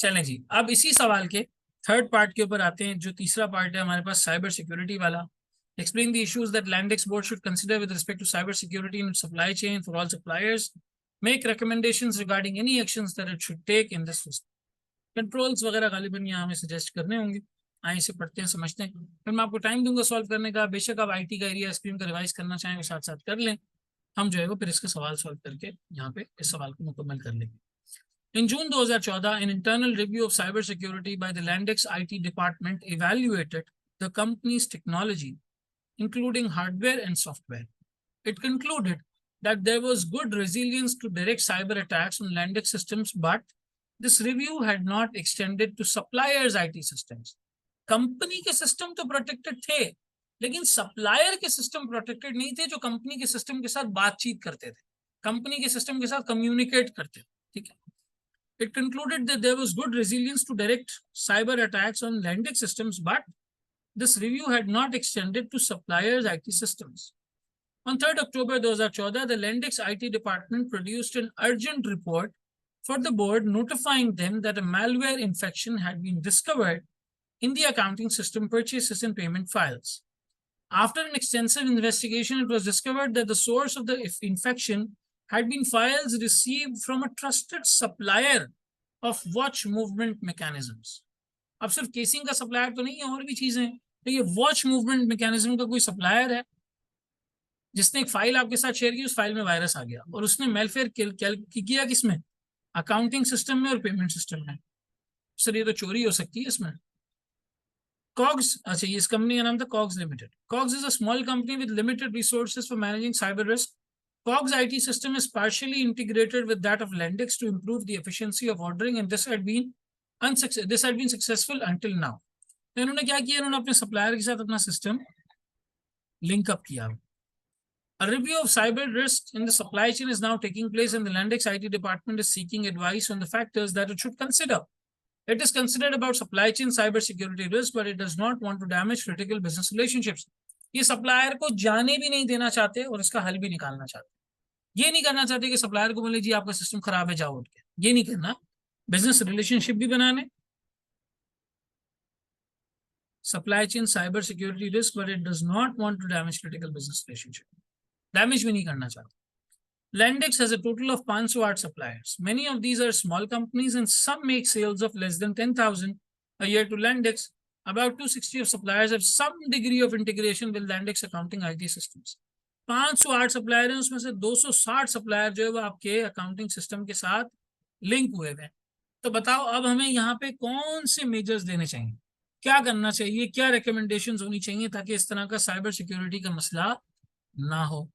चलें जी, अब इसी सवाल के थर्ड पार्ट के ऊपर आते हैं। जो तीसरा पार्ट है हमारे पास साइबर सिक्योरिटी वाला। Explain the issues that Landex board should consider with respect to cyber security in supply chain for all suppliers, make recommendations regarding any actions that it should take in this respect. Controls वगैरह गालिबन यहाँ हमें suggest करने होंगे। आए इसे पढ़ते हैं, समझते हैं, फिर मैं आपको टाइम दूंगा सॉल्व करने का। बेशक आप आईटी का एरिया एसपीएम का रिवाइज करना चाहें वो साथ साथ कर लें। हम जो है वो फिर इसका सवाल सॉल्व करके यहाँ पे इस सवाल को मुकम्मल कर लेंगे। In June 2014, an internal review of cybersecurity by the Landex IT department evaluated the company's technology, including hardware and software. It concluded that there was good resilience to direct cyber attacks on Landex systems, but this review had not extended to suppliers' IT systems. Company के system तो protected थे, लेकिन supplier के system protected नहीं थे, जो company के system के साथ बातचीत करते थे, कंपनी के सिस्टम के साथ कम्युनिकेट करते थे। ठीक है। It concluded that there was good resilience to direct cyber attacks on Landex systems, but this review had not extended to suppliers' IT systems. On 3rd October 2014, the Landex IT department produced an urgent report for the board notifying them that a malware infection had been discovered in the accounting system purchases and payment files. After an extensive investigation, it was discovered that the source of the infection had been files received from a trusted supplier of watch movement mechanisms. अब सिर्फ casing का supplier तो नहीं है, और भी चीजें हैं। तो ये वॉच मूवमेंट मैकेनिज्म का कोई सप्लायर है जिसने एक फाइल आपके साथ शेयर की, उस फाइल में वायरस आ गया और उसने मेलफेयर किया किसमें? अकाउंटिंग सिस्टम में और पेमेंट सिस्टम में। सर ये तो चोरी हो सकती है इसमें। Cogs, अच्छा ये इस कंपनी का नाम था Cogs Limited. Cogs is a small company with limited resources for managing cyber risk. Cogs IT system is partially integrated with that of Lendex to improve the efficiency of ordering, and this had been successful until now. तो इन्होंने क्या किया, इन्होंने अपने supplier के साथ अपना system link up किया। A review of cyber risk in the supply chain is now taking place, and the Lendex IT department is seeking advice on the factors that it should consider. It is considered about supply chain cybersecurity risk, but it does not want to damage critical business relationships. ये supplier को जाने भी नहीं देना चाहते और इसका हल भी निकालना चाहते। ये नहीं करना चाहते कि सप्लायर को बोले जी आपका सिस्टम खराब है जाओ उठ के, ये नहीं करना। बिजनेस रिलेशनशिप भी बनाने, supply chain cyber security risk, but it does not want to damage critical business relationship. Damage भी नहीं करना चाहते। Lendex has a total of 508 suppliers. Many of these are small companies and some make sales of less than 10,000 a year to Lendex. About 260 of suppliers have some degree of integration with Lendex accounting IT systems. 508 supplier हैं, उसमें से 260 supplier जो है वो आपके accounting system के साथ link हुए हैं। तो बताओ अब हमें यहाँ पे कौन से मेजर्स लेने चाहिए, क्या करना चाहिए, क्या रिकमेंडेशंस होनी चाहिए ताकि इस तरह का साइबर सिक्योरिटी का मसला ना हो।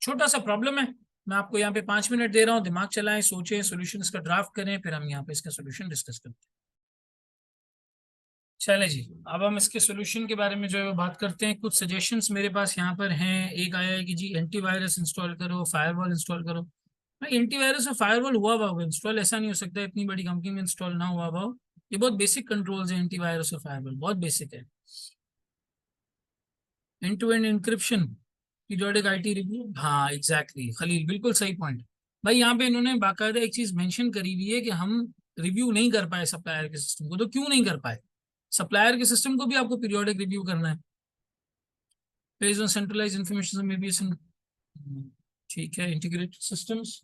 छोटा सा प्रॉब्लम है, मैं आपको यहाँ पे 5 मिनट दे रहा हूँ, दिमाग चलाएं, सोचें, सोल्यूशन इसका ड्राफ्ट करें, फिर हम यहाँ पे इसका सोल्यूशन डिस्कस करते हैं। चले जी, अब हम इसके सोल्यूशन के बारे में जो है वो बात करते हैं। कुछ सजेशंस मेरे पास यहाँ पर हैं। एक आया है कि जी एंटीवायरस इंस्टॉल करो, फायरवॉल इंस्टॉल करो। भाई एंटीवायरस और फायरवॉल हुआ हुआ इंस्टॉल, ऐसा नहीं हो सकता इतनी बड़ी कंपनी में इंस्टॉल ना हुआ हुआ। ये बहुत बेसिक कंट्रोल्स है, एंटीवायरस और फायरवॉल बहुत बेसिक है। End to end encryption, periodic IT review, हाँ एग्जैक्टली खलील, बिल्कुल सही पॉइंट। भाई यहाँ पे इन्होंने बाकायदा एक चीज मेंशन करी हुई है कि हम रिव्यू नहीं कर पाए सप्लायर के सिस्टम को। तो क्यों नहीं कर पाए? सप्लायर के सिस्टम को भी आपको पीरियोडिक रिव्यू करना है बेस्ड ऑन सेंट्रलाइज इंफॉर्मेशन में भी। ठीक है, इंटीग्रेटेड सिस्टम्स,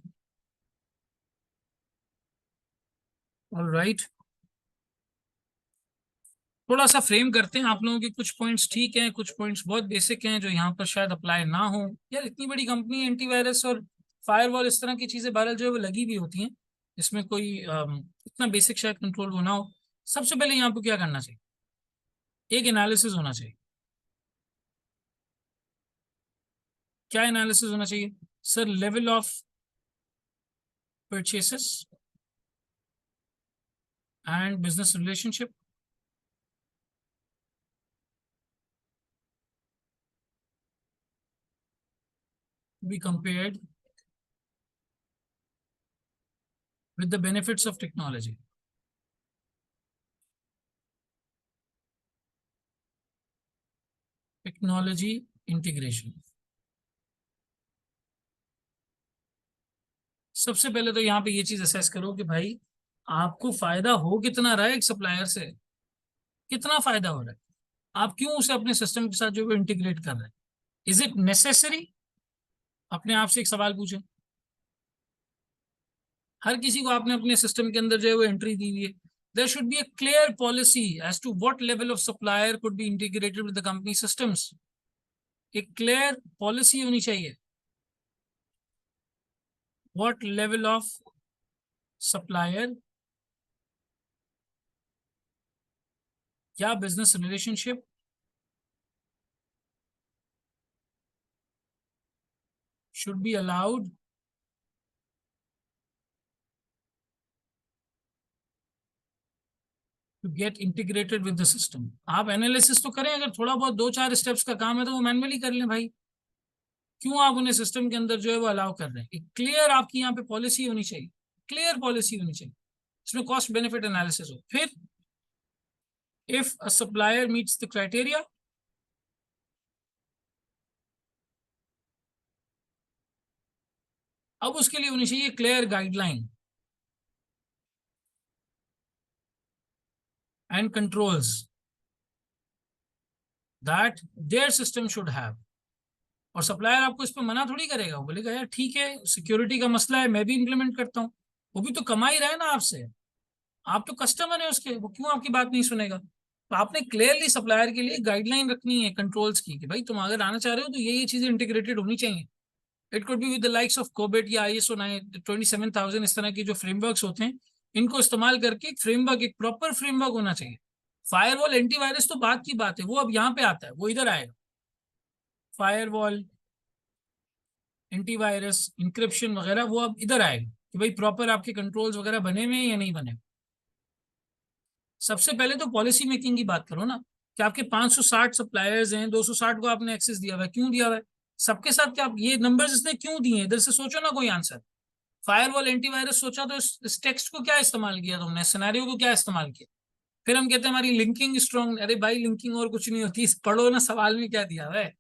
ऑलराइट। थोड़ा सा फ्रेम करते हैं आप लोगों के। कुछ पॉइंट्स ठीक हैं, कुछ पॉइंट्स बहुत बेसिक हैं जो यहाँ पर शायद अप्लाई ना हो। यार इतनी बड़ी कंपनी, एंटीवायरस और फायरवॉल इस तरह की चीजें बहरहाल जो है वो लगी भी होती हैं, इसमें कोई इतना बेसिक शायद कंट्रोल होना हो। सबसे पहले यहाँ पर क्या करना चाहिए, एक एनालिसिस होना चाहिए। क्या एनालिसिस होना चाहिए sir? Level of purchases and business relationship, be compared with the benefits of technology. Technology integration. सबसे पहले तो यहाँ पे ये चीज असेस करो कि भाई आपको फायदा हो कितना रहा है एक सप्लायर से, कितना फायदा हो रहा है, आप क्यों उसे अपने सिस्टम के साथ जो है इंटीग्रेट कर रहे हैं। Is it necessary? अपने आप से एक सवाल पूछें। हर किसी को आपने अपने सिस्टम के अंदर जो है वो एंट्री दी हुई है। There should be a clear policy as to what level of supplier could be integrated with the company systems. एक क्लियर पॉलिसी होनी चाहिए, व्हाट लेवल ऑफ सप्लायर या business relationship should be allowed to get integrated with the system। आप analysis तो करें, अगर थोड़ा बहुत 2-4 स्टेप्स का काम है तो वो मैनुअली कर लें भाई। क्यों आप उन्हें सिस्टम के अंदर जो है वो अलाउ कर रहे हैं? एक क्लियर आपकी यहाँ पे पॉलिसी होनी चाहिए, क्लियर पॉलिसी होनी चाहिए, इसमें कॉस्ट बेनिफिट एनालिसिस हो। फिर if a supplier meets the criteria, अब उसके लिए होनी चाहिए clear guideline and controls that there system should have. और सप्लायर आपको इस पर मना थोड़ी करेगा, वो बोलेगा यार ठीक है सिक्योरिटी का मसला है, मैं भी इंप्लीमेंट करता हूँ। वो भी तो कमा ही रहा है ना आपसे, आप तो कस्टमर है उसके, वो क्यों आपकी बात नहीं सुनेगा? तो आपने क्लियरली सप्लायर के लिए गाइडलाइन रखनी है कंट्रोल्स की कि भाई तुम अगर आना चाह रहे हो तो ये चीजें इंटीग्रेटेड होनी चाहिए। It could be with the likes of COBIT या ISO 27000, इस तरह के जो फ्रेमवर्क्स होते हैं, इनको इस्तेमाल करके एक फ्रेमवर्क, एक प्रॉपर फ्रेमवर्क होना चाहिए। फायरवॉल एंटीवायरस तो बात की बात है, वो अब यहाँ पे आता है, वो इधर आएगा। फायरवॉल एंटीवायरस इंक्रिप्शन वगैरह वो अब इधर आएगा कि भाई प्रॉपर आपके कंट्रोल्स वगैरह बने हुए हैं या नहीं बने। सबसे पहले तो पॉलिसी मेकिंग की बात करो ना, कि आपके 560 सप्लायर्स हैं, 260 को आपने एक्सेस दिया हुआ है, क्यों दिया हुआ है? सबके साथ क्या ये नंबर्स इसने क्यों दिए हैं? इधर से सोचो ना कोई आंसर। फायरवॉल एंटीवायरस सोचा तो इस टेक्स्ट को क्या इस्तेमाल किया तुमने, सिनेरियो को क्या इस्तेमाल किया? फिर हम कहते हैं हमारी लिंकिंग स्ट्रॉन्ग। अरे भाई लिंकिंग और कुछ नहीं होती, पढ़ो ना सवाल में क्या दिया हुआ है।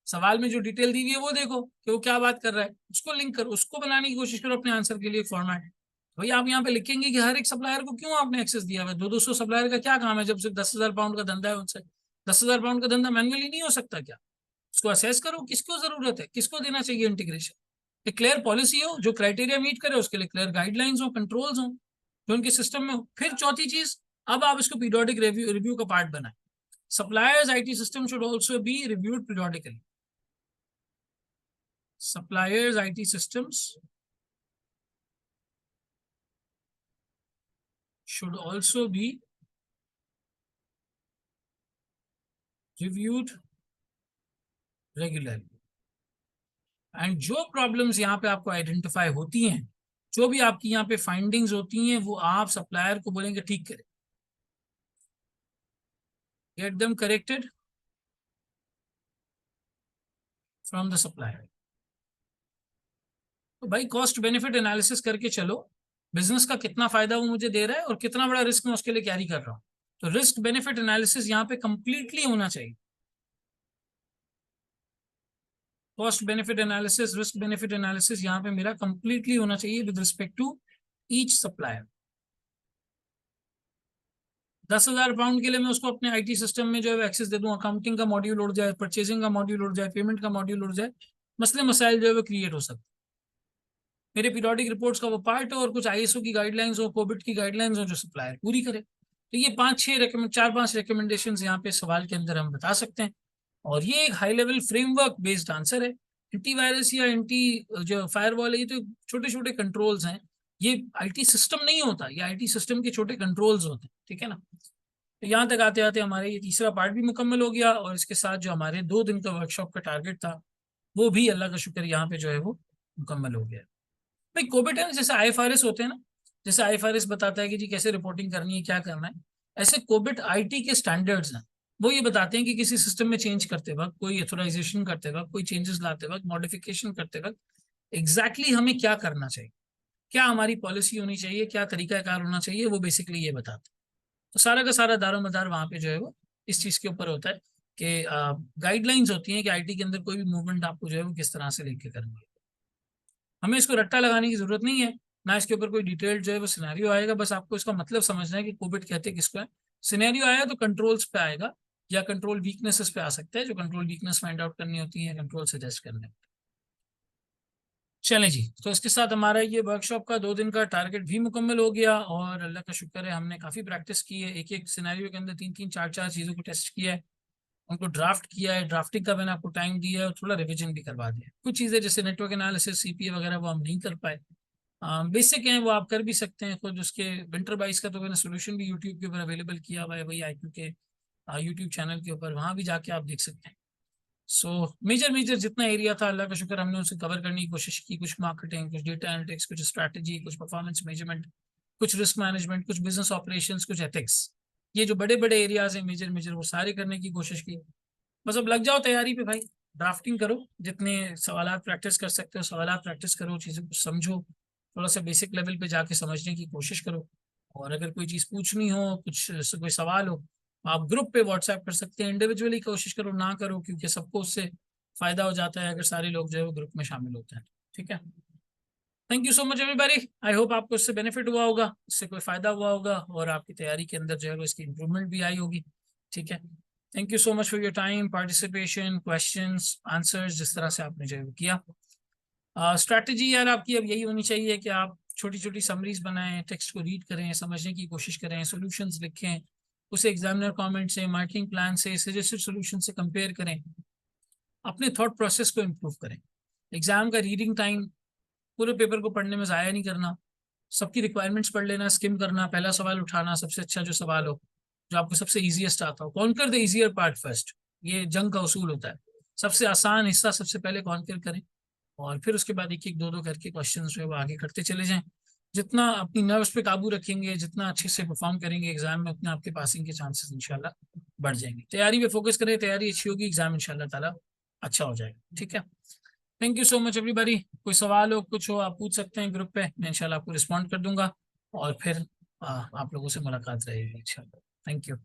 सवाल में जो डिटेल दी हुई है वो देखो कि वो क्या बात कर रहा है, उसको लिंक करो, उसको बनाने की कोशिश करो अपने आंसर के लिए फॉर्मेट। भाई आप यहाँ पे लिखेंगे कि हर एक सप्लायर को क्यों आपने एक्सेस दिया हुआ है, 200 सप्लायर का क्या काम है जब सिर्फ 10,000 पाउंड का धंधा है उनसे? 10,000 पाउंड का धंधा मैनुअली नहीं हो सकता क्या? उसको असेस करो, किसको जरूरत है, किसको देना चाहिए इंटीग्रेशन। एक क्लियर पॉलिसी हो जो क्राइटेरिया मीट करे, उसके लिए क्लियर गाइडलाइंस हो, कंट्रोल्स हो जो उनके सिस्टम में हो। फिर चौथी चीज, अब आप इसको पीरियोडिक रिव्यू का पार्ट बनाए। Suppliers IT system should also be reviewed periodically. suppliers IT systems should also be reviewed regularly। And जो प्रॉब्लम्स यहाँ पे आपको आइडेंटिफाई होती हैं, जो भी आपकी यहाँ पे फाइंडिंग्स होती हैं, वो आप सप्लायर को बोलेंगे ठीक करें, get them corrected from the supplier. तो भाई कॉस्ट बेनिफिट एनालिसिस करके चलो, बिजनेस का कितना फायदा वो मुझे दे रहा है और कितना बड़ा रिस्क मैं उसके लिए कैरी कर रहा हूँ। तो रिस्क बेनिफिट एनालिसिस यहाँ पे कंप्लीटली होना चाहिए। Cost benefit analysis, risk benefit analysis यहाँ पे मेरा कंप्लीटली होना चाहिए with respect to each supplier. 10,000 pound के लिए मैं उसको अपने IT सिस्टम में जो है एक्सेस दे दूं, अकाउंटिंग का मॉड्यूल उड़ जाए, परचेजिंग का मॉड्यूल उड़ जाए, पेमेंट का मॉड्यूल उड़ जाए, मसले मसाइल जो है वो क्रिएट हो सकते। मेरे पीरियोडिक रिपोर्ट्स का वो पार्ट हो और कुछ ISO की गाइडलाइंस हो, कोविड की गाइडलाइंस हो जो सप्लायर पूरी करे। तो ये 4-5 रिकमेंडेशन यहाँ पे सवाल के अंदर हम बता सकते हैं। और ये एक high level framework based answer है। एंटीवायरस या एंटी जो फायरवॉल है, ये तो छोटे छोटे कंट्रोल्स हैं, ये IT सिस्टम नहीं होता, ये IT सिस्टम के छोटे कंट्रोल्स होते हैं, ठीक है ना। तो यहाँ तक आते आते हमारे ये तीसरा पार्ट भी मुकम्मल हो गया, और इसके साथ जो हमारे 2 दिन का वर्कशॉप का टारगेट था वो भी अल्लाह का शुक्र यहाँ पे जो है वो मुकम्मल हो गया। भाई कोविड है ना, जैसे IFRS होते हैं ना, जैसे IFRS बताता है कि जी कैसे रिपोर्टिंग करनी है, क्या करना है, ऐसे कोविड IT के स्टैंडर्ड्स हैं। वो ये बताते हैं कि किसी सिस्टम में चेंज करते वक्त, कोई एथोराइजेशन करते वक्त, कोई चेंजेस लाते वक्त, मॉडिफिकेशन करते वक्त एग्जैक्टली हमें क्या करना चाहिए, क्या हमारी पॉलिसी होनी चाहिए, क्या तरीकाकार होना चाहिए, वो बेसिकली ये बताते हैं। तो सारा का सारा दारोमदार वहाँ पे जो है वो इस चीज़ के ऊपर होता है कि गाइडलाइंस होती हैं कि IT के अंदर कोई भी मूवमेंट आपको जो है वो किस तरह से लेके करनी है। हमें इसको रट्टा लगाने की जरूरत नहीं है, ना इसके ऊपर कोई डिटेल्ड जो है वो सिनेरियो आएगा, बस आपको इसका मतलब समझना है कि कोविड कहते किसको है। सिनेरियो आया तो कंट्रोल्स पे आएगा या कंट्रोल वीकनेसेस पे आ सकता है, जो कंट्रोल वीकनेस फाइंड आउट करनी होती है, कंट्रोल सजेस्ट करने। चलें जी, तो इसके साथ हमारा ये वर्कशॉप का 2 दिन का टारगेट भी मुकम्मल हो गया, और अल्लाह का शुक्र है हमने काफ़ी प्रैक्टिस की है, एक एक सिनेरियो के अंदर 3-3 4-4 चीज़ों को टेस्ट किया है, उनको ड्राफ्ट किया है, ड्राफ्टिंग का मैंने आपको टाइम दिया है और थोड़ा रिविजन भी करवा दिया। कुछ चीज़ें जैसे नेटवर्क एनालिसिस, सीपीए वगैरह वो हम नहीं कर पाए, बेसिक हैं वो आप कर भी सकते हैं खुद। उसके विंटर बाइस का तो मैंने सोल्यूशन भी यूट्यूब के ऊपर अवेलेबल किया हुआ है, वही IQ के यूट्यूब चैनल के ऊपर, वहाँ भी जाके आप देख सकते हैं। सो मेजर मेजर जितना एरिया था अल्लाह का शुक्र हमने उसे कवर करने की कोशिश की, कुछ मार्केटिंग, कुछ डेटा एनालिटिक्स, कुछ स्ट्रैटेजी, कुछ परफॉर्मेंस मेजरमेंट, कुछ रिस्क मैनेजमेंट, कुछ बिजनेस ऑपरेशंस, कुछ एथिक्स। ये जो बड़े बड़े एरियाज हैं मेजर मेजर, वो सारे करने की कोशिश की। बस अब लग जाओ तैयारी पे भाई, ड्राफ्टिंग करो, जितने सवाल प्रैक्टिस कर सकते हो सवाल प्रैक्टिस करो, चीज़ों को समझो, थोड़ा सा बेसिक लेवल पे जाके समझने की कोशिश करो। और अगर कोई चीज़ पूछनी हो, कुछ कोई सवाल हो, आप ग्रुप पे व्हाट्सएप कर सकते हैं। इंडिविजुअली कोशिश करो ना करो, क्योंकि सबको उससे फायदा हो जाता है अगर सारे लोग जो है वो ग्रुप में शामिल होते हैं। ठीक है, thank you so much everybody. I hope आपको इससे बेनिफिट हुआ होगा, इससे कोई फायदा हुआ होगा, और आपकी तैयारी के अंदर जो है वो इसकी इंप्रूवमेंट भी आई होगी। ठीक है, thank you so much for your time, participation, questions, answers, जिस तरह से आपने जो है वो किया। स्ट्रैटेजी यार आपकी अब यही होनी चाहिए कि आप छोटी छोटी समरीज बनाएं, टेक्स्ट को रीड करें, समझने की कोशिश करें, सॉल्यूशंस लिखें, उसे एग्जामिनर कमेंट से, मार्किंग प्लान से, सजेस्टेड सॉल्यूशन से कंपेयर करें, अपने थॉट प्रोसेस को इम्प्रूव करें। एग्जाम का रीडिंग टाइम पूरे पेपर को पढ़ने में ज़ाया नहीं करना, सबकी रिक्वायरमेंट्स पढ़ लेना, स्किम करना, पहला सवाल उठाना, सबसे अच्छा जो सवाल हो, जो आपको सबसे ईजीएस्ट आता हो, conquer the easier part first. ये जंग का उसूल होता है, सबसे आसान हिस्सा सबसे पहले कॉन्कर करें, और फिर उसके बाद एक एक दो दो करके क्वेश्चन जो है वो आगे करते चले जाएं। जितना अपनी नर्व्स पे काबू रखेंगे, जितना अच्छे से परफॉर्म करेंगे एग्जाम में, उतना आपके पासिंग के चांसेस इंशाल्लाह बढ़ जाएंगे। तैयारी पे फोकस करें, तैयारी अच्छी होगी, एग्जाम इंशाल्लाह ताला अच्छा हो जाएगा। ठीक है, thank you so much everybody. कोई सवाल हो, कुछ हो, आप पूछ सकते हैं ग्रुप पे, मैं इंशाल्लाह आपको रिस्पॉन्ड कर दूंगा, और फिर आप लोगों से मुलाकात रहेगी इंशाल्लाह। Thank you.